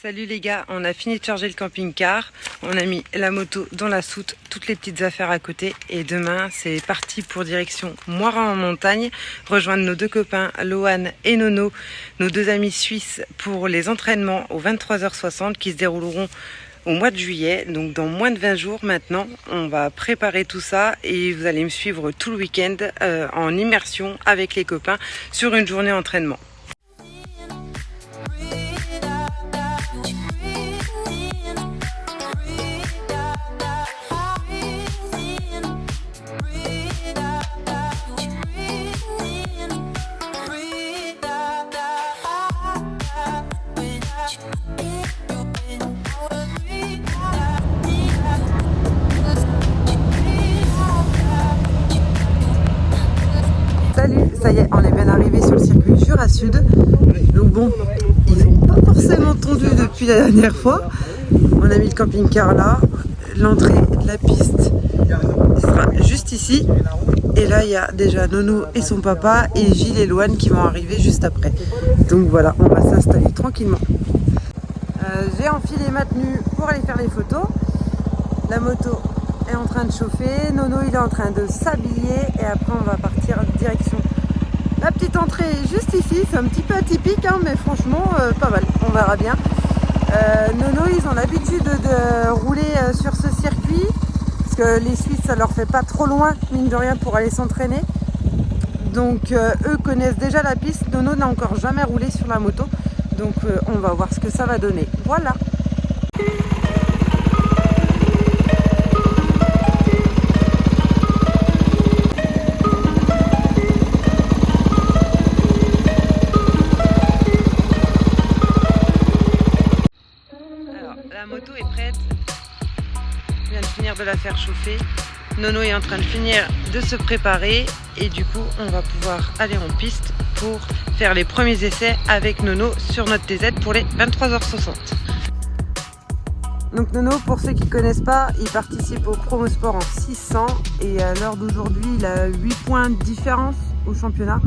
Salut les gars, on a fini de charger le camping-car, on a mis la moto dans la soute, toutes les petites affaires à côté et demain c'est parti pour direction Moirin en montagne, rejoindre nos deux copains Lohan et Nono, nos deux amis suisses pour les entraînements aux 23h60 qui se dérouleront au mois de juillet, donc dans moins de 20 jours maintenant. On va préparer tout ça et vous allez me suivre tout le week-end en immersion avec les copains sur une journée entraînement. Salut, ça y est, on est bien arrivé sur le circuit Jura Sud. Donc bon, ils n'ont pas forcément tondu depuis la dernière fois. On a mis le camping-car là. L'entrée de la piste sera juste ici. Et là, il y a déjà Nono et son papa et Gilles et Lohan qui vont arriver juste après. Donc voilà, on va s'installer tranquillement. J'ai enfilé ma tenue pour aller faire les photos. La moto est en train de chauffer, Nono il est en train de s'habiller et après on va partir direction. La petite entrée est juste ici, c'est un petit peu atypique hein, mais franchement pas mal, on verra bien. Nono ils ont l'habitude de rouler sur ce circuit parce que les Suisses ça leur fait pas trop loin mine de rien pour aller s'entraîner. Donc eux connaissent déjà la piste, Nono n'a encore jamais roulé sur la moto donc on va voir ce que ça va donner. Voilà. La moto est prête, je viens de finir de la faire chauffer, Nono est en train de finir de se préparer et du coup on va pouvoir aller en piste pour faire les premiers essais avec Nono sur notre TZ pour les 23h60. Donc Nono, pour ceux qui ne connaissent pas, il participe au Promosport en 600 et à l'heure d'aujourd'hui il a 8 points de différence au championnat.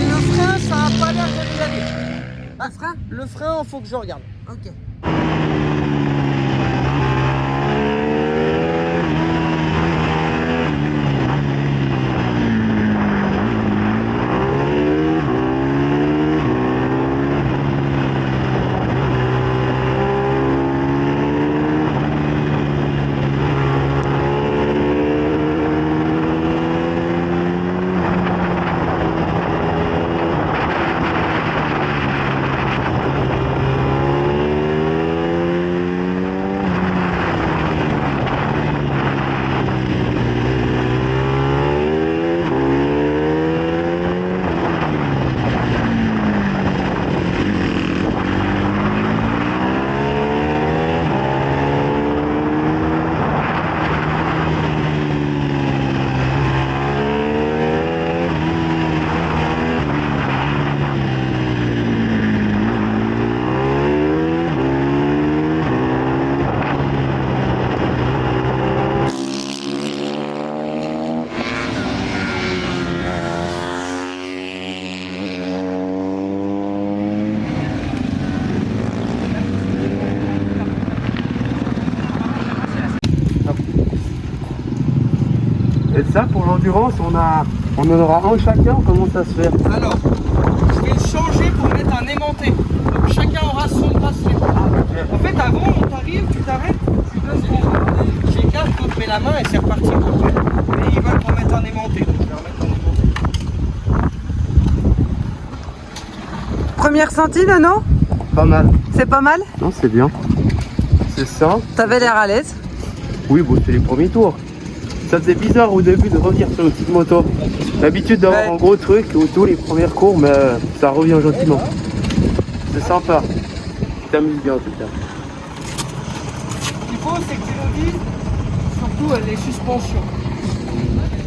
Le frein, ça n'a pas l'air de nous aller. Le frein ? Le frein, il faut que je regarde. Ok. ça pour l'endurance, on en aura un chacun, comment ça se fait? Alors, je vais le changer pour mettre un aimanté. Donc chacun aura son bracelet. En fait, avant, on t'arrive, tu t'arrêtes, tu donnes ton chacun, l'autre met la main et c'est reparti. Mais ils veulent qu'on mette un aimanté. Donc je vais remettre un aimanté. Première sentie, non? Pas mal. C'est pas mal? Non, c'est bien. C'est ça. T'avais l'air à l'aise? Oui, bon, c'est les premiers tours. Ça faisait bizarre au début de revenir sur une petite moto. L'habitude d'avoir Ouais. un gros truc au tout les premières cours, mais ça revient gentiment. C'est sympa. Tu t'amuses bien en tout cas. Ce qu'il faut, c'est que tu nous dises surtout les suspensions.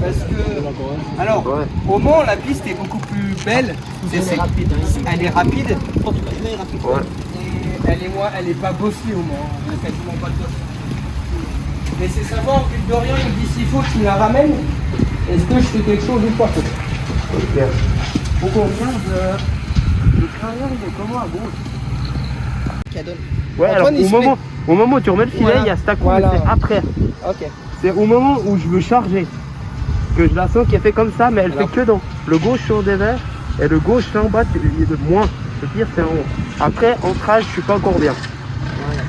Parce que, alors, Ouais. au Mans, la piste est beaucoup plus belle. Elle est rapide. Elle est rapide. Ouais. Et elle est pas bossée au Mans. Elle est quasiment pas de boss. Mais c'est savoir que Dorian il me dit s'il faut que tu la ramènes. Est-ce que je fais quelque chose ou pas? Ok. Faut qu'on regarde le carrière, il est comment à gauche? Ouais, alors Antoine, il se au moment où tu remets le filet, Voilà. il y a cet coup, Voilà. mais c'est après. Ok. C'est au moment où je veux charger que je la sens qui est fait comme ça, mais elle Alors. fait que dans le gauche sur des verts et le gauche là en bas, il est de moins. Le pire, c'est en haut. Après, ancrage, je suis pas encore bien.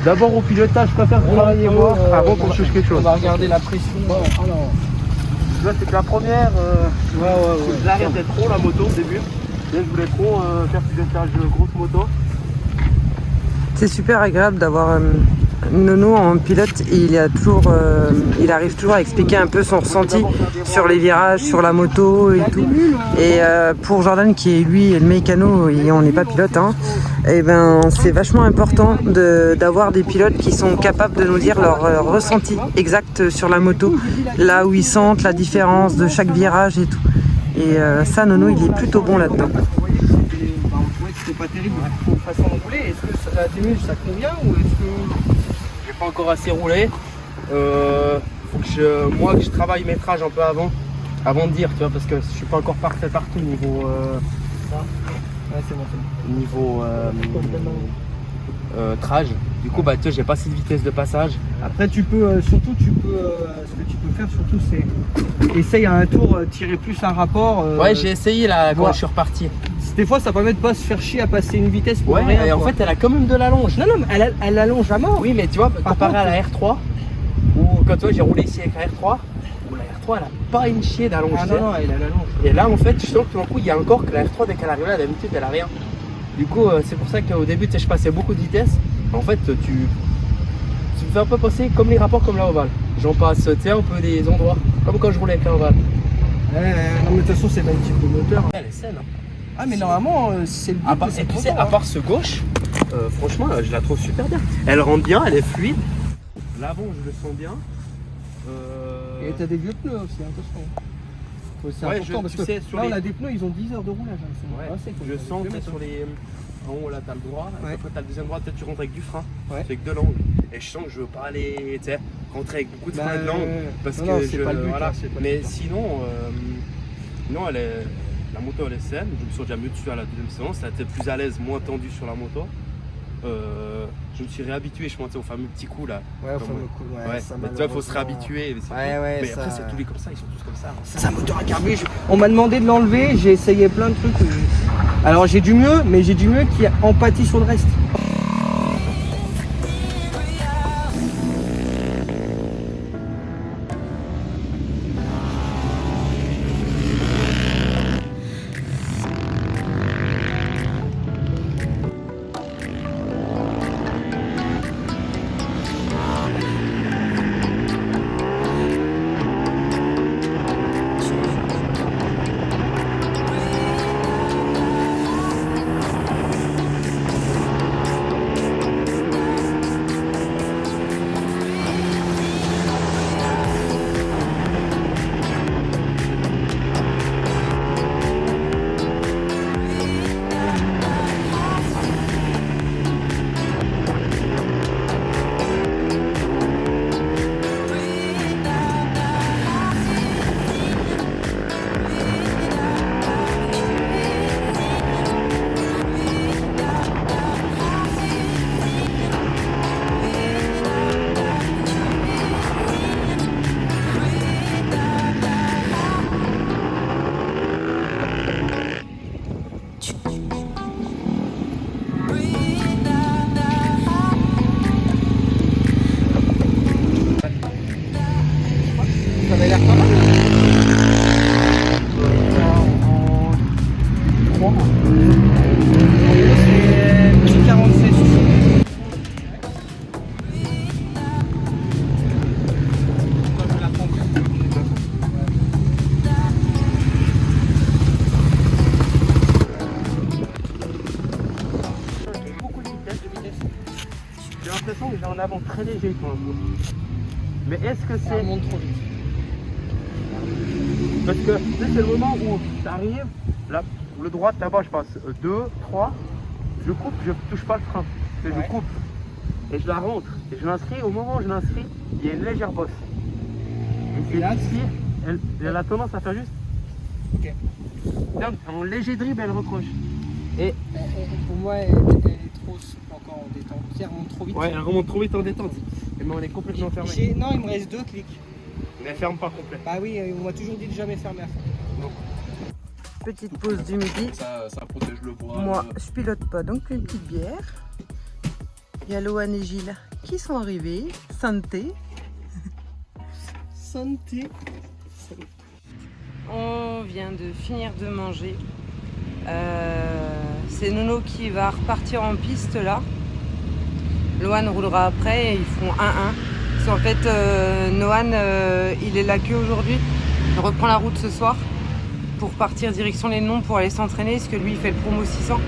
D'abord au pilotage, je préfère travailler voir avant qu'on touche quelque On chose. va regarder la pression. Alors. Tu vois, c'est que la première, je l'arrêtais trop la moto au début. Et je voulais trop faire pilotage grosse moto. C'est super agréable d'avoir Nono en pilote. Il arrive toujours à expliquer un peu son ressenti sur les virages, sur la moto et tout. Et pour Jordan qui est lui le mécano et on n'est pas pilote, hein, et ben c'est vachement important d'avoir des pilotes qui sont capables de nous dire leur ressenti exact sur la moto, là où ils sentent la différence de chaque virage et tout. Et ça, Nono, il est plutôt bon là-dedans. C'était pas terrible de façon de rouler. Est-ce que la tenue ça convient ou est-ce que. J'ai pas encore assez roulé. Faut que je travaille mes trages un peu avant de dire, tu vois, parce que je suis pas encore parfait partout niveau Ouais, c'est bon. niveau trage. Du coup, bah tu vois, j'ai pas assez de vitesse de passage. Après, ce que tu peux faire surtout, c'est essaye à un tour tirer plus un rapport. Ouais, j'ai essayé là quand ouais. je suis reparti. Des fois, ça permet de pas se faire chier à passer une vitesse pour Ouais, rien. et en quoi. fait, elle a quand même de l'allonge. Non, mais elle allonge à mort. Oui, mais tu vois, comparé contre, à la R3, ou quand toi j'ai roulé ici avec la R3, où la R3 elle a pas une chier d'allonge. Ah non, elle a l'allonge. Et là, en fait, je sens que tout d'un coup, il y a encore que la R3, dès qu'elle arrive là, d'habitude, elle a rien. Du coup, c'est pour ça qu'au début, tu sais, je passais beaucoup de vitesse. En fait, tu me fais un peu passer comme les rapports comme la Oval. J'en passe, tu sais, un peu des endroits, comme quand je roulais avec la Oval. Non, mais de toute façon, c'est le même type de moteur. Elle est saine, hein. Ah, mais normalement, c'est le but À part, de cette et tu moto, sais, à hein. part ce gauche, franchement, je la trouve super bien. Elle rentre bien, elle est fluide. L'avant, je le sens bien. Et t'as des vieux pneus aussi, attention. C'est Ouais, important parce tu que sais, sur là, les- on a des pneus, ils ont 10 heures de roulage. Hein, ils sont Ouais, assez, quoi. je Faut sens les que mettre, sur hein. les. En haut là, t'as le droit, Ouais. après t'as le deuxième droit, peut-être tu rentres avec du frein. Ouais. C'est avec de l'angle. Et je sens que je veux pas aller, tu sais, rentrer avec beaucoup de frein et de l'angle. Parce non, que non, je. c'est pas le but, Voilà. hein, c'est pas le Mais but, hein. sinon, non, la moto elle est saine. Je me sens déjà mieux dessus à la deuxième séance. Ça a été plus à l'aise, moins tendu sur la moto. Je me suis réhabitué, je pensais au fameux petit coup là. Ouais, Comme, fameux coup, ouais, ouais. ça, Mais tu vois, faut se malheureusement. réhabituer. Mais, c'est Ouais, tout. ouais, Mais ça- après, c'est tous les comme ça, ils sont tous comme ça. C'est un moteur à carburant. On m'a demandé de l'enlever, j'ai essayé plein de trucs. Alors j'ai du mieux, mais j'ai du mieux qui empathie sur le reste. 3. En gros, c'est petit 46 ici. Toi, je vais la prendre. Beaucoup de vitesse. J'ai l'impression que j'ai en avant très léger quand même. Mais est-ce que Ça c'est... monte trop vite. Parce que tu sais, c'est le moment où tu arrives, là, le droit là-bas je passe 2, 3, je coupe, je touche pas le frein. Je coupe et je la rentre. Et je l'inscris, au moment où je l'inscris, il y a une légère bosse. Et là, ici, elle a tendance à faire juste. Ok. En léger dribble, elle recroche. Et Pour moi, elle est trop encore en détente. Elle remonte trop vite. ouais, elle remonte trop vite en détente. Mais on est complètement fermé. Non, il me reste 2 clics. Mais elle ferme pas complet. Bah oui, on m'a toujours dit de jamais fermer à fond. Petite pause du midi. Ça protège le bois. Moi, je pilote pas, donc une petite bière. Il y a Lohan et Gilles qui sont arrivés. Santé. Santé. On vient de finir de manger. C'est Nono qui va repartir en piste là. Lohan roulera après et ils font 1-1. Parce qu'en fait, Nohan, il est là que aujourd'hui. Il reprend la route ce soir pour partir direction les Noms pour aller s'entraîner parce que lui il fait le promo 600.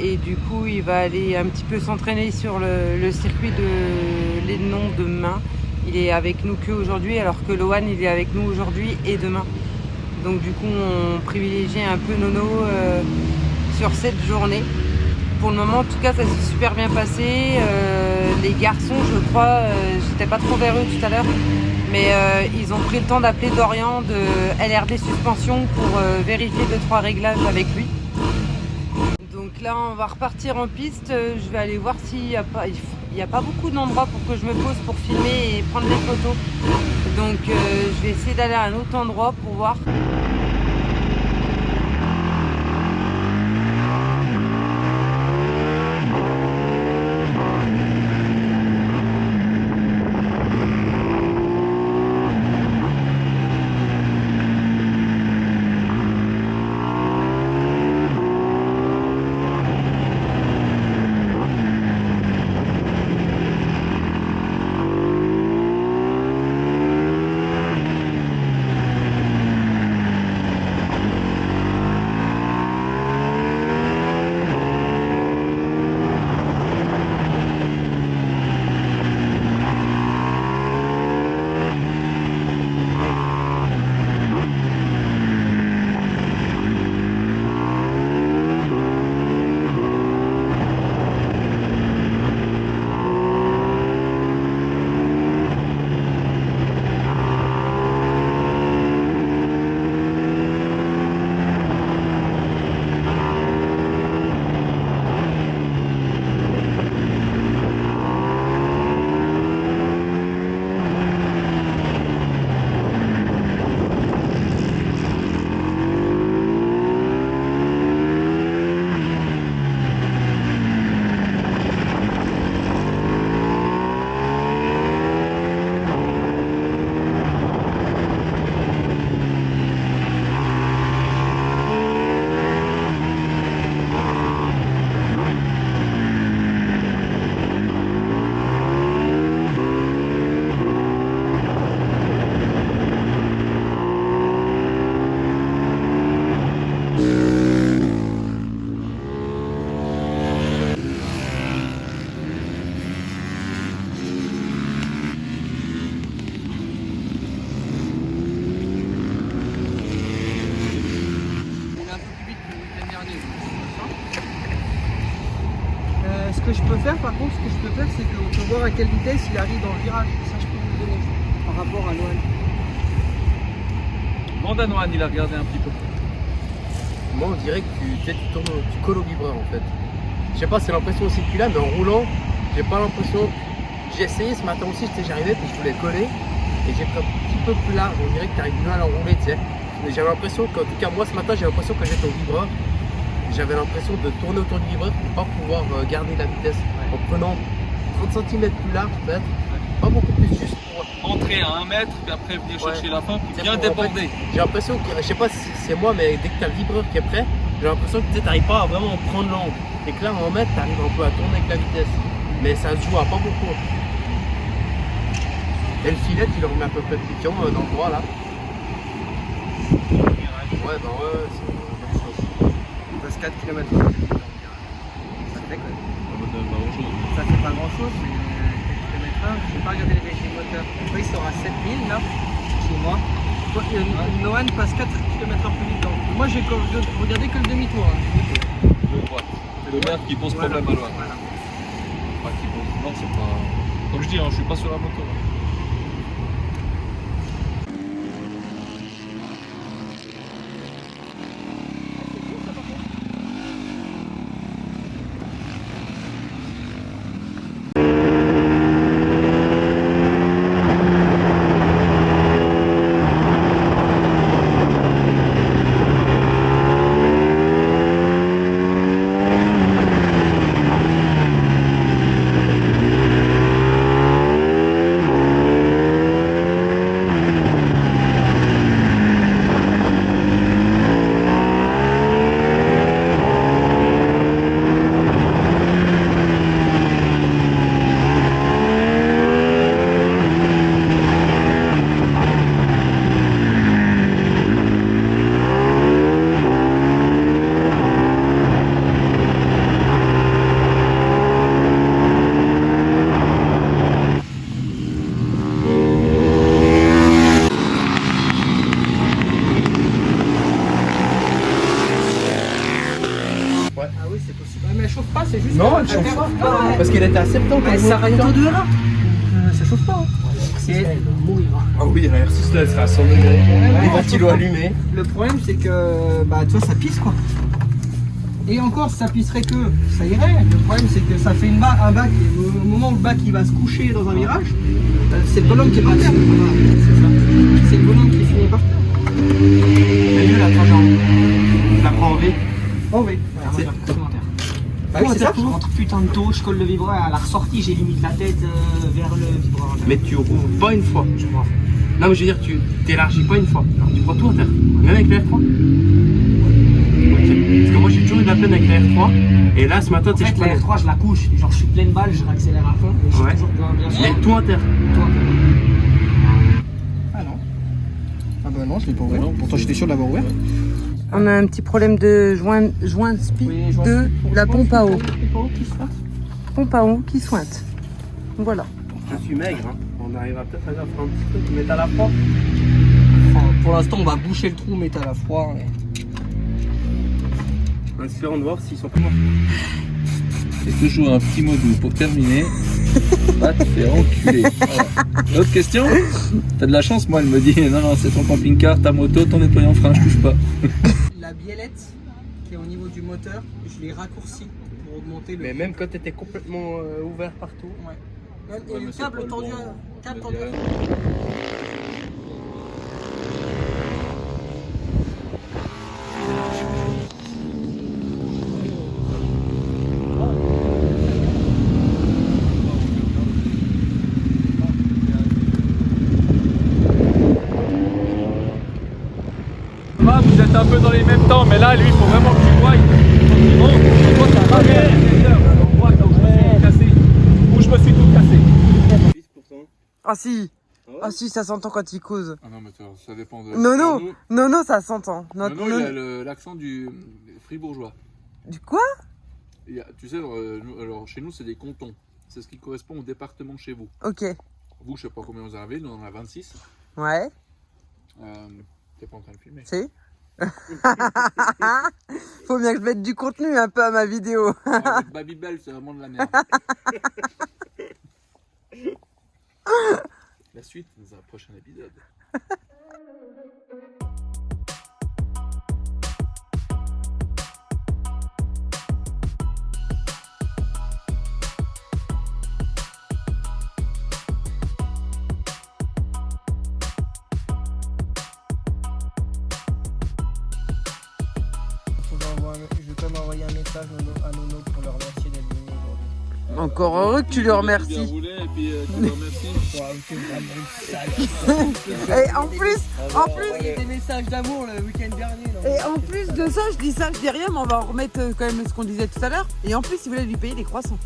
Et du coup, il va aller un petit peu s'entraîner sur le circuit de les Noms demain. Il est avec nous que aujourd'hui, alors que Lohan il est avec nous aujourd'hui et demain. Donc du coup, on privilégie un peu Nono sur cette journée. Pour le moment, en tout cas, ça s'est super bien passé. Les garçons, je crois, j'étais pas trop vers eux tout à l'heure, mais ils ont pris le temps d'appeler Dorian de LRD Suspension pour vérifier 2-3 réglages avec lui. Donc là, on va repartir en piste. Je vais aller voir s'il n'y a pas beaucoup d'endroits pour que je me pose pour filmer et prendre des photos. Donc je vais essayer d'aller à un autre endroit pour voir. Ce que je peux faire, par contre, c'est qu'on peut voir à quelle vitesse il arrive dans le virage. Ça, je peux vous le donner par rapport à Lohan. Demande à Nohan, il a regardé un petit peu. Moi, on dirait que tu colles au vibreur en fait. Je sais pas, c'est l'impression aussi que tu l'as, mais en roulant, j'ai pas l'impression. J'ai essayé ce matin aussi, j'arrivais, puis je voulais coller, et j'ai pris un petit peu plus large. On dirait que tu arrives mieux à l'enrouler, tu sais. Mais j'avais l'impression qu'en tout cas, moi ce matin, j'ai l'impression que j'étais au vibreur. J'avais l'impression de tourner autour du vibreur pour pas pouvoir garder la vitesse en prenant 30 cm plus large peut-être, pas beaucoup plus juste pour... Entrer à 1 mètre, puis après venir chercher la fin, puis C'est bien pour, en déborder. fait, j'ai l'impression que, je sais pas si c'est moi, mais dès que t'as le vibreur qui est prêt, j'ai l'impression que tu n'arrives pas à vraiment prendre l'angle. Et que là, en mètre, tu arrives un peu à tourner avec la vitesse. Mais ça se joue à pas beaucoup. Et le filet, tu le remets à peu près de piquant dans le droit là. Ouais, bah ouais, c'est la même chose. On passe 4 km. Ça fait quoi? Ça fait pas grand chose, mais 4 km/h. Je vais pas regarder les véhicules moteurs. Oui, il sera à 7000 là, chez moi. Noan passe 4 km/h plus vite. Moi j'ai regardé que le demi-tour. Hein. Le droit. C'est le maire qui pose problème à l'ouest. Voilà. Pas qui pose. Non, c'est pas. Comme je dis, hein, je suis pas sur la moto. Hein. C'est juste Non, que- elle chauffe pas. Ouais. Parce qu'elle était à 70 Mais quand ça on va voit bientôt le 2 heures. Ça chauffe pas. Hein. Elle va mourir. Ah oui, la R6 là, elle sera à 100 degrés. Les ventilos allumés. Le problème c'est que bah tu vois ça pisse quoi. Et encore si ça pisserait que ça irait. Le problème c'est que ça fait un bac et au moment où le bac il va se coucher dans un virage, c'est le bonhomme qui est par terre. Voilà, c'est ça. C'est le bonhomme qui finit par terre. Mais mieux la trajet je la prends en V. Oh oui. C'est- Bah oui, c'est ça, je rentre putain de tôt, je colle le vibreur, à la ressortie j'ai limite la tête vers le vibreur. Mais tu rouvres pas une fois. Je m'en fous. Non, mais je veux dire, tu t'élargis pas une fois. Alors, tu prends tout à terre. Même avec la R3. Ok. Parce que moi j'ai toujours eu de la peine avec la R3. Et là ce matin, En tu sais, fait je la prenais. R3 je la couche, genre je suis pleine balle, je réaccélère à fond, mais je suis Ouais. toujours bien sûr. Mais tout à terre. Ah non. Ah bah non, je l'ai pas ouvert. Pourtant j'étais sûr de l'avoir ouvert. On a un petit problème de joint spi de la pompe à eau. Pompe à eau qui sointe. Voilà. Je suis maigre, hein. On arrivera peut-être à faire un petit truc, mais à la froid. Pour l'instant on va boucher le trou, mettre à la froid. En espérant de voir s'ils sont plus morts. Et toujours un petit mot doux pour terminer. Va te faire enculer. Voilà. Autre question? T'as de la chance, moi elle me dit non, non, c'est ton camping-car, ta moto, ton nettoyant frein, je touche pas. La biellette qui est au niveau du moteur, je l'ai raccourcie pour augmenter le. Mais même quand t'étais complètement ouvert partout. Ouais. Et Ouais, le mais c'est câble pas le tendu, bon. câble Je tendu. dirais. Vous êtes un peu dans les mêmes temps, mais là, lui, il faut vraiment que tu vois. Toi, ça va bien. On voit quand je me suis tout cassé. Où je me suis tout cassé. Ah si. Ah ouais Ah si, ça s'entend quand il cause. Ah non, mais ça dépend de. Non, non. Non, non, ça s'entend. Non, Non, non, non. il a l'accent du fribourgeois. Du quoi? Tu sais, alors, chez nous, c'est des cantons. C'est ce qui correspond au département chez vous. Ok. Vous, je sais pas combien vous en avez, nous on en a 26. Ouais. T'es pas en train de filmer. Si. Faut bien que je mette du contenu un peu à ma vidéo. Ah, votre Babybel, c'est vraiment de la merde. La suite dans un prochain épisode. Je vais quand même envoyer un message à Nono pour leur remercier d'être venu aujourd'hui. Encore heureux que tu lui remercies. Bien roulé, et puis tu le remercies. Et en plus, Il y a des messages d'amour le week-end dernier. Là. et en plus de ça, je dis ça, je dis rien, mais on va en remettre quand même ce qu'on disait tout à l'heure. Et en plus, il voulait lui payer des croissants.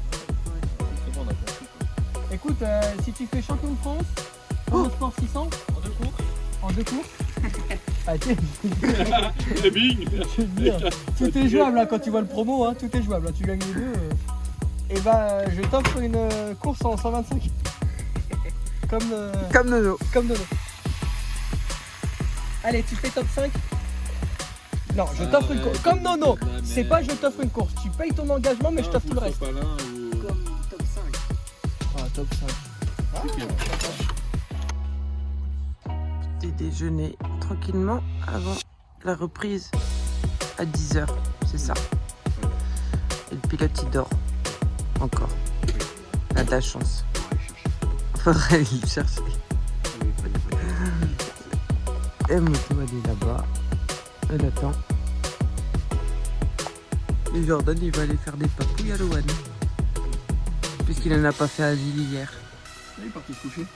Écoute, si tu fais champion de France, en sport 600, en deux courses. Ah, tiens, Et bing. je veux te dire, tout est jouable là, quand tu vois le promo, hein, tout est jouable. Là, tu gagnes les deux. Et bah, je t'offre une course en 125. Comme Nono. Comme Nono. Allez, tu fais top 5. Non, je t'offre une course. Comme Nono. C'est pas je t'offre une course. Tu payes ton engagement, mais je t'offre tout le reste. Comme top 5. Ah, top 5. Petit déjeuner tranquillement avant la reprise à 10h. C'est ça. Et le pilote, il dort. Encore. Il a de la chance. Faudrait aller le chercher. Et moto, elle est là-bas. Elle attend. Et Jordan, il va aller faire des papouilles à Loane. Puisqu'il en a pas fait à Ville hier. Il est parti se coucher.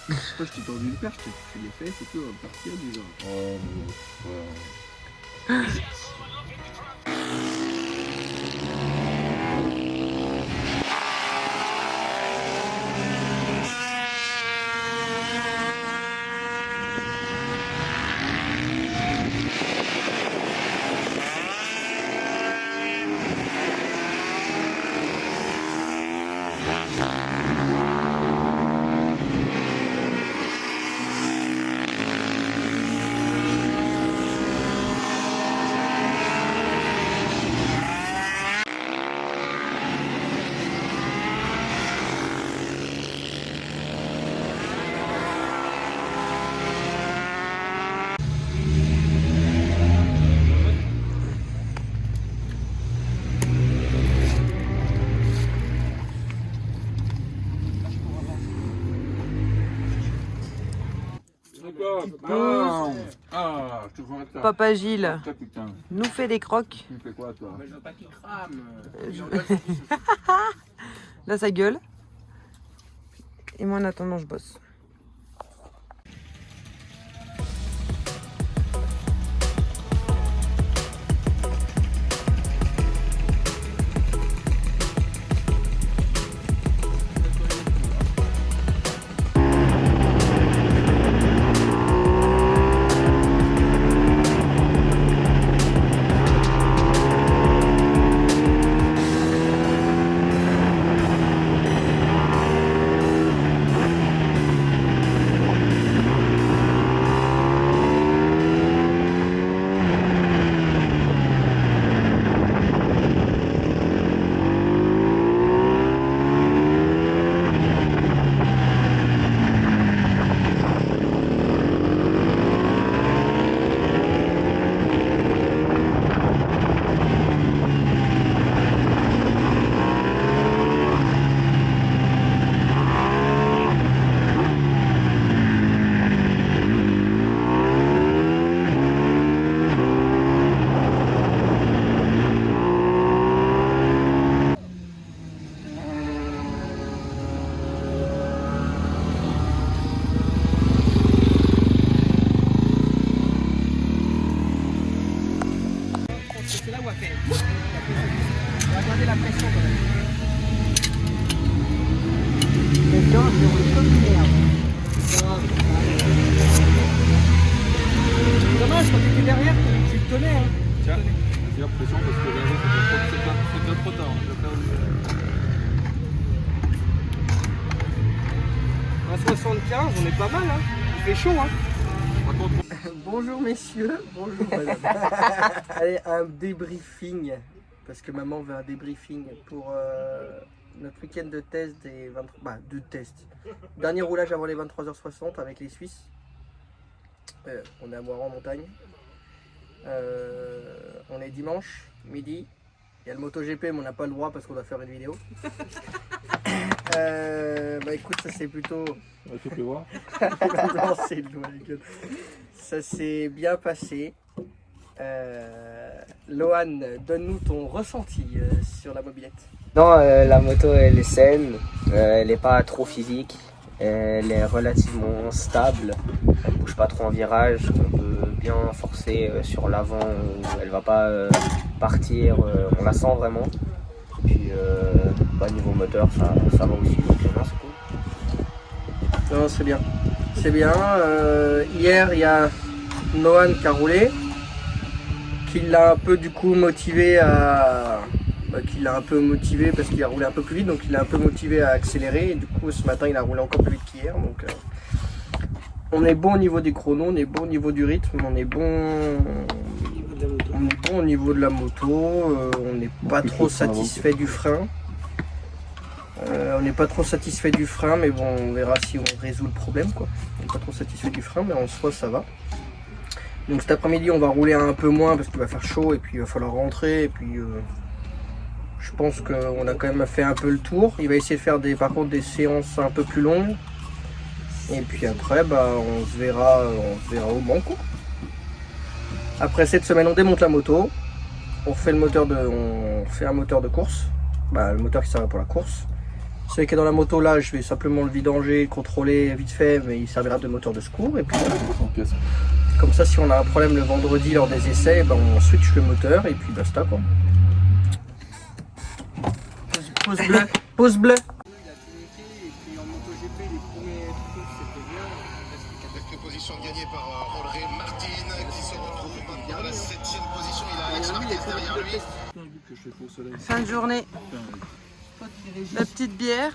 Toi, je t'ai tendu une perche, je t'ai fait les fesses et tout, on va partir du genre. Ah, je te vois ça. Papa Gilles Ah, putain. nous fait des crocs. Tu me fais quoi, toi? Mais je veux pas qu'il crame. Là, ça gueule. Et moi, en attendant, je bosse. C'est là où elle fait. On va garder la pression quand même. Maintenant, je roule comme une merde. C'est dommage, quand tu étais derrière, tu le tenais. Hein. Tiens, j'ai l'impression parce que là, c'est bien trop tard. À 75, on est pas mal. Hein. Il fait chaud. Hein. Bonjour messieurs, bonjour madame. Allez, un débriefing, parce que maman veut un débriefing pour notre week-end de test des 23... Bah, de test. Dernier roulage avant les 23h60 avec les Suisses. On est à Moiran en montagne. On est dimanche, midi. Il y a le MotoGP, mais on n'a pas le droit parce qu'on doit faire une vidéo. Bah écoute, ça c'est plutôt... Tu peux voir. Non, c'est loin, les gars. Ça s'est bien passé. Lohan, donne-nous ton ressenti sur la mobilette. Non, la moto elle est saine, elle n'est pas trop physique, elle est relativement stable, elle bouge pas trop en virage, on peut bien forcer sur l'avant, elle va pas partir, on la sent vraiment. Et puis niveau moteur ça va aussi, donc non, c'est cool. Non, c'est bien. C'est bien. Hier, il y a Nohan qui a roulé, qui l'a un peu du coup motivé à... qui l'a un peu motivé parce qu'il a roulé un peu plus vite, donc il l'a un peu motivé à accélérer. Et du coup, ce matin, il a roulé encore plus vite qu'hier. Donc, on est bon au niveau des chronos, on est bon au niveau du rythme, on est bon au niveau de la moto. On n'est pas trop satisfait du frein. Mais bon, on verra si on résout le problème, quoi. On n'est pas trop satisfait du frein, mais en soi, ça va. Donc cet après-midi, on va rouler un peu moins parce qu'il va faire chaud et puis il va falloir rentrer. Et puis, je pense qu'on a quand même fait un peu le tour. Il va essayer de faire par contre des séances un peu plus longues. Et puis après, on se verra au Mans, quoi. Après cette semaine, on démonte la moto. On fait un moteur de course. Le moteur qui sert pour la course. Celui qui est dans la moto là, je vais simplement le vidanger, contrôler vite fait, mais il servira de moteur de secours. Et puis comme ça, si on a un problème le vendredi lors des essais, on switch le moteur et puis basta, quoi. Pause bleu. Pause bleu. Il a tout niqué et puis en MotoGP, les premiers tours c'était bien. Avec position gagnée par André Martin qui se retrouve dans la 7e position. Il a Alex Marquez derrière lui. Fin de journée. La petite bière.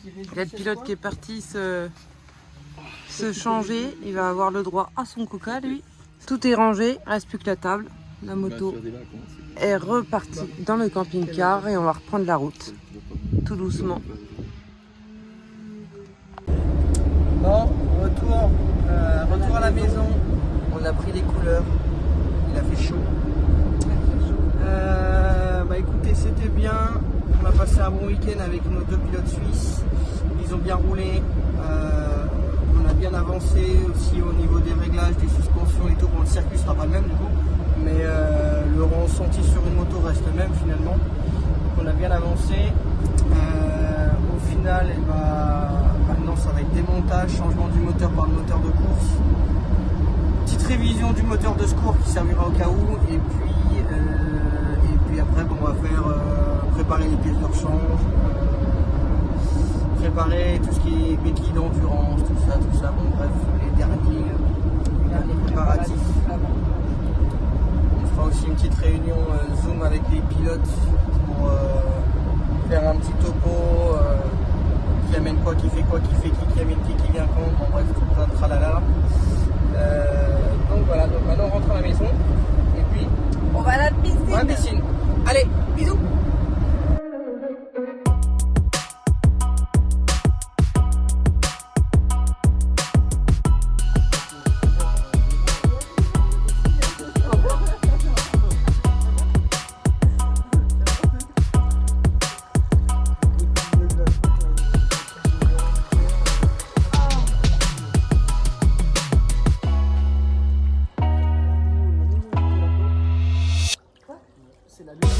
Il y a le pilote qui est parti se changer. Il va avoir le droit à son coca, lui. Tout est rangé, il reste plus que la table. La moto est repartie dans le camping-car et on va reprendre la route, tout doucement. Bon, retour à la maison. On a pris des couleurs. Il a fait chaud. Écoutez, c'était bien. On a passé un bon week-end avec nos deux pilotes suisses. Ils ont bien roulé. On a bien avancé aussi au niveau des réglages, des suspensions et tout. Bon, le circuit sera pas le même du coup, mais le ressenti sur une moto reste le même finalement. Donc on a bien avancé. Au final, maintenant ça va être démontage, changement du moteur par le moteur de course. Petite révision du moteur de secours qui servira au cas où. Et puis après, on va faire préparer les pièces de rechange, préparer tout ce qui est béquille d'endurance, tout ça. Bon, bref, les derniers préparatifs. On fera aussi une petite réunion Zoom avec les pilotes pour faire un petit topo, qui amène quoi, qui fait quoi, qui fait qui amène qui vient quand. Bon, bref, tout plein de tralala. Donc voilà, donc maintenant on rentre à la maison et puis On va à la piscine. on va à la piscine. Allez, bisous. C'est la lumière.